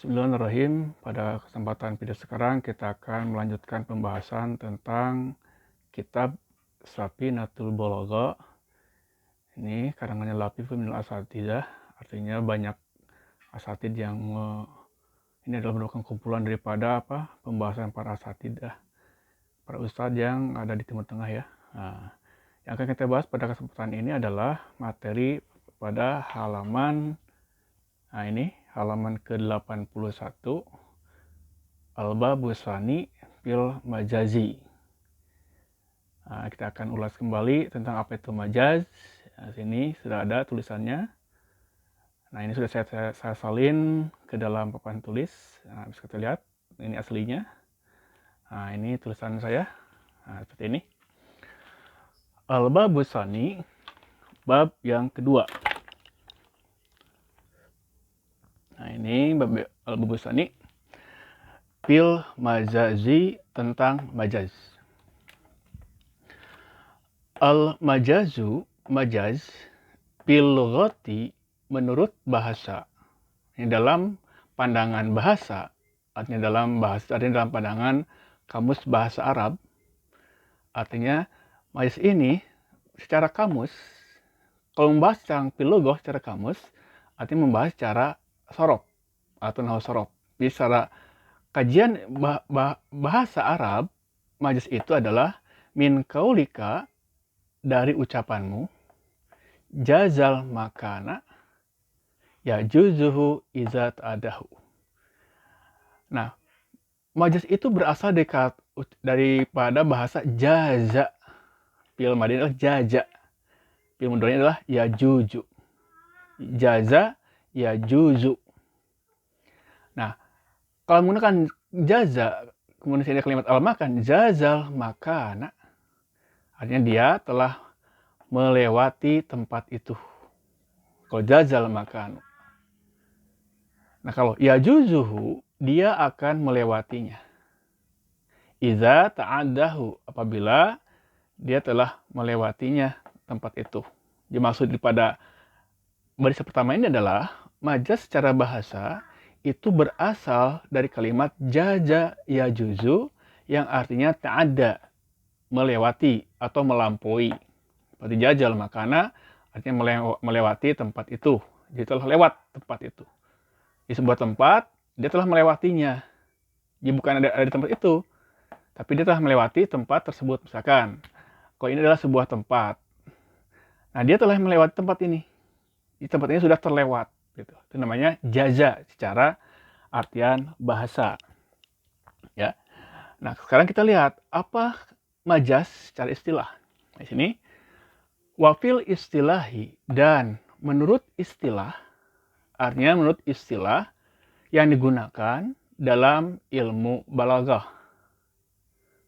Bismillahirrahmanirrahim. Pada kesempatan video sekarang kita akan melanjutkan pembahasan tentang kitab Shafinatul Balagha. Ini karangannya Latifun minal Asatidzah, artinya banyak asatid yang ini adalah merupakan kumpulan daripada pembahasan para asatidzah, para ustadz yang ada di Timur Tengah ya. Nah, yang akan kita bahas pada kesempatan ini adalah materi pada halaman halaman ke-81, Al-Babus Tsani fil Majazi. Nah, kita akan ulas kembali tentang apa itu majaz. Nah, sini sudah ada tulisannya. Nah, ini sudah saya salin ke dalam papan tulis. Nah, bisa kita lihat, ini aslinya. Nah, ini tulisan saya. Nah, seperti ini. Al-Babus Tsani, bab yang kedua. Nah, ini bab Al-Babus Tsani fil Majazi, tentang majaz. Al-majazu, majaz, fil lughati, menurut bahasa. Ini dalam pandangan bahasa, artinya dalam pandangan kamus bahasa Arab. Artinya majaz ini secara kamus, kalau membahas tentang fil lughah secara kamus, artinya membahas secara sorof atau nahwu sorof. Jadi secara kajian bahasa Arab, majaz itu adalah min kaulika, dari ucapanmu, jazal makana ya juzuhu izat adahu. Nah, majaz itu berasal daripada bahasa jaza. Fi'il madhi adalah jaza. Fi'il mudhari adalah ya juzu. Jaza ya juzu. Nah, kalau menggunakan jaza, kemudian ada kalimat al-makan, jazal makana, artinya dia telah melewati tempat itu. Kalau jazal makan. Nah, kalau ya juzuhu, dia akan melewatinya. Iza ta'addahu, apabila dia telah melewatinya tempat itu. Jadi maksud daripada barisan pertama ini adalah majaz secara bahasa itu berasal dari kalimat jaza ya juzu, yang artinya ta'adda, melewati atau melampaui. Seperti jajal makana, artinya melewati tempat itu. Jadi telah lewat tempat itu. Di sebuah tempat, dia telah melewatinya. Jadi bukan ada di tempat itu, tapi dia telah melewati tempat tersebut. Misalkan, kalau ini adalah sebuah tempat, nah dia telah melewati tempat ini. Di tempat ini sudah terlewat. Gitu. Itu namanya jaza secara artian bahasa. Ya. Nah, sekarang kita lihat apa majaz secara istilah. Di sini, wafil istilahi, dan menurut istilah, artinya menurut istilah yang digunakan dalam ilmu balaghah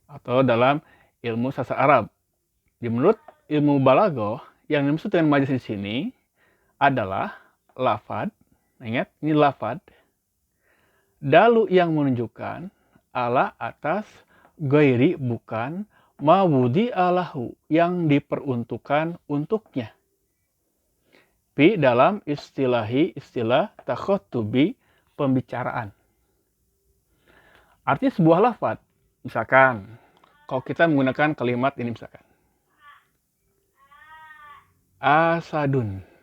atau dalam ilmu sastra Arab. Jadi menurut ilmu balaghah, yang dimaksud dengan majaz di sini adalah lafad. Ingat, ini lafad. Dalu yang menunjukkan ala atas, gairi bukan, mawudi alahu yang diperuntukkan untuknya. Fi dalam istilah takhotubi, pembicaraan. Artinya sebuah lafad. Misalkan, kalau kita menggunakan kalimat ini misalkan. Asadun.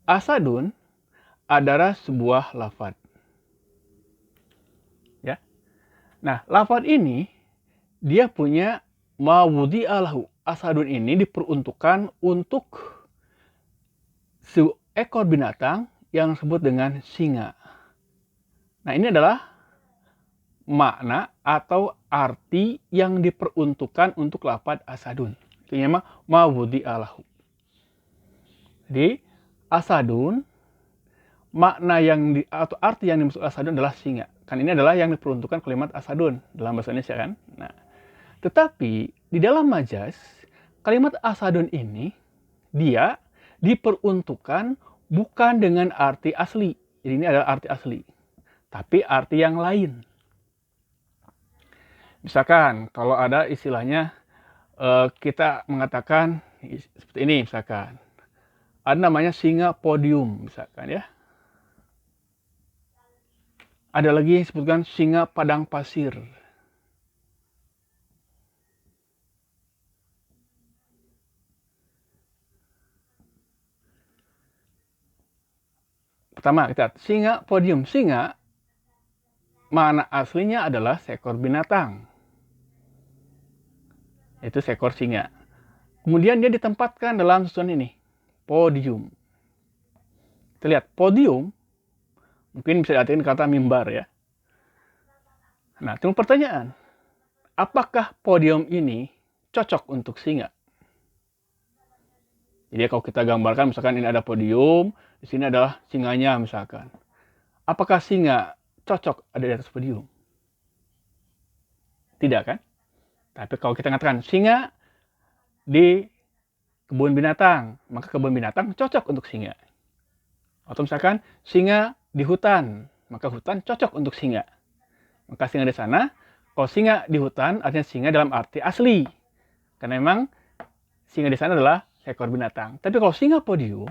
Asadun adalah sebuah lafad. Ya. Nah, lafad ini dia punya mawudi alahu. Asadun ini diperuntukkan untuk seekor binatang yang disebut dengan singa. Nah, ini adalah makna atau arti yang diperuntukkan untuk lafad asadun. Itu namanya mawudi alahu. Jadi, asadun, makna atau arti yang dimaksud asadun adalah singa. Kan ini adalah yang diperuntukkan kalimat asadun dalam bahasa Indonesia kan. Nah, tetapi di dalam majaz, kalimat asadun ini dia diperuntukkan bukan dengan arti asli. Jadi ini adalah arti asli, tapi arti yang lain. Misalkan kalau ada istilahnya kita mengatakan seperti ini, misalkan ada namanya singa podium misalkan ya. Ada lagi yang disebutkan singa padang pasir. Pertama, kita lihat singa podium. Singa, makna aslinya adalah seekor binatang. Itu seekor singa. Kemudian dia ditempatkan dalam susunan ini, podium. Kita lihat, podium, mungkin bisa diartikan kata mimbar ya. Nah, timbul pertanyaan, apakah podium ini cocok untuk singa? Jadi kalau kita gambarkan, misalkan ini ada podium, di sini adalah singanya misalkan. Apakah singa cocok ada di atas podium? Tidak kan? Tapi kalau kita katakan singa di kebun binatang, maka kebun binatang cocok untuk singa. Atau misalkan singa di hutan, maka hutan cocok untuk singa. Maka singa di sana, kalau singa di hutan artinya singa dalam arti asli. Karena memang singa di sana adalah seekor binatang. Tapi kalau singa podium,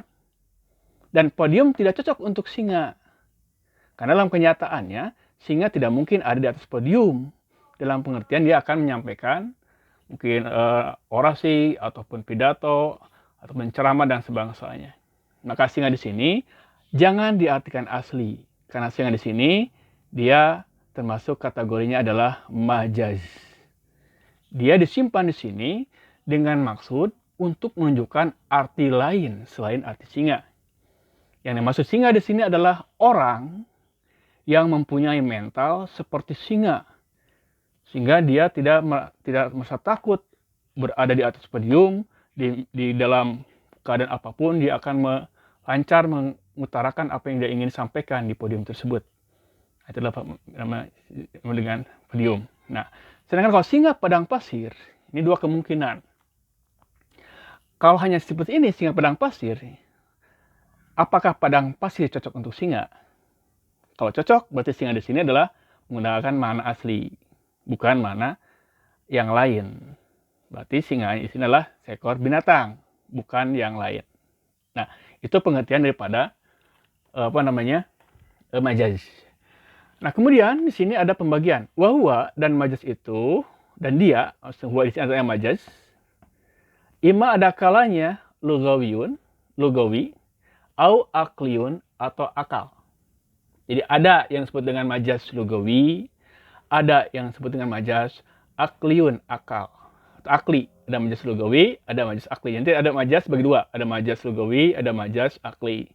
dan podium tidak cocok untuk singa. Karena dalam kenyataannya, singa tidak mungkin ada di atas podium. Dalam pengertian dia akan menyampaikan mungkin orasi, ataupun pidato, ataupun ceramah dan sebangsanya. Maka singa di sini jangan diartikan asli. Karena singa di sini dia termasuk kategorinya adalah majaz. Dia disimpan di sini dengan maksud untuk menunjukkan arti lain selain arti singa. Yang dimaksud singa di sini adalah orang yang mempunyai mental seperti singa, sehingga dia tidak merasa takut berada di atas podium, di dalam keadaan apapun dia akan lancar mengutarakan apa yang dia ingin sampaikan di podium tersebut. Itulah nama dengan podium. Nah, sedangkan kalau singa padang pasir, ini dua kemungkinan. Kalau hanya seperti ini, singa padang pasir, apakah padang pasir cocok untuk singa? Kalau cocok, berarti singa di sini adalah menggunakan makna asli, bukan makna yang lain. Berarti singa di sini adalah seekor binatang, bukan yang lain. Nah, itu pengertian daripada majaz. Nah, kemudian di sini ada pembagian wahwa dan majaz itu, dan dia, wahwa di sini adalah majaz. Ima ada kalanya lugawi, au akliyun atau akal. Jadi ada yang disebut dengan majaz lugawi, ada yang disebut dengan majaz akliyun, akal. Atau akli, ada majaz lugawi, ada majaz akli. Nanti ada majaz bagi dua, ada majaz lugawi, ada majaz akli.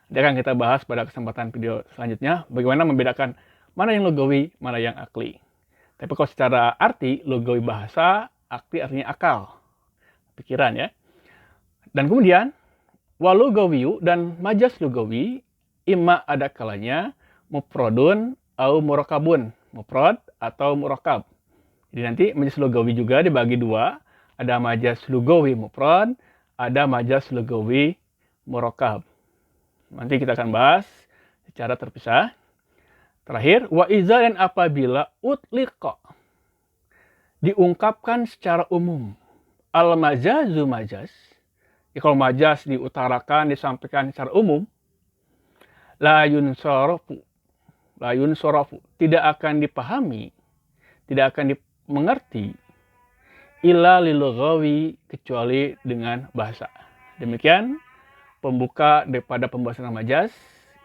Nanti akan kita bahas pada kesempatan video selanjutnya bagaimana membedakan mana yang lugawi, mana yang akli. Tapi kalau secara arti, lugawi bahasa, akli artinya akal, pikiran ya. Dan kemudian walugawiyu dan majaz lugawi imma ada kalanya mufradun au murakabun, mufrad atau murakab. Jadi nanti majaz lugawi juga dibagi dua, ada majaz lugawi mufrad, ada majaz lugawi murakab. Nanti kita akan bahas secara terpisah. Terakhir, wa iza dan apabila utliqa diungkapkan secara umum. Al-majazu majaz, ya, kalau majaz diutarakan, disampaikan secara umum, la yunsarafu, tidak akan dipahami, tidak akan dimengerti, illa lilughawi, kecuali dengan bahasa. Demikian pembuka daripada pembahasan majaz.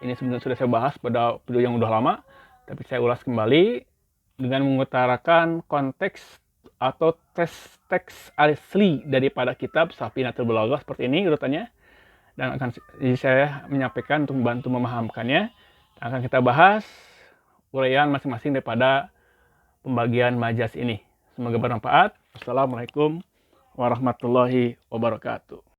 Ini sebenarnya sudah saya bahas pada video yang udah lama, tapi saya ulas kembali dengan mengutarakan konteks atau teks asli daripada kitab Safinatul Balaghah seperti ini urutannya, dan akan saya menyampaikan untuk membantu memahamkannya. Akan kita bahas uraian masing-masing daripada pembagian majaz ini. Semoga bermanfaat. Wassalamualaikum warahmatullahi wabarakatuh.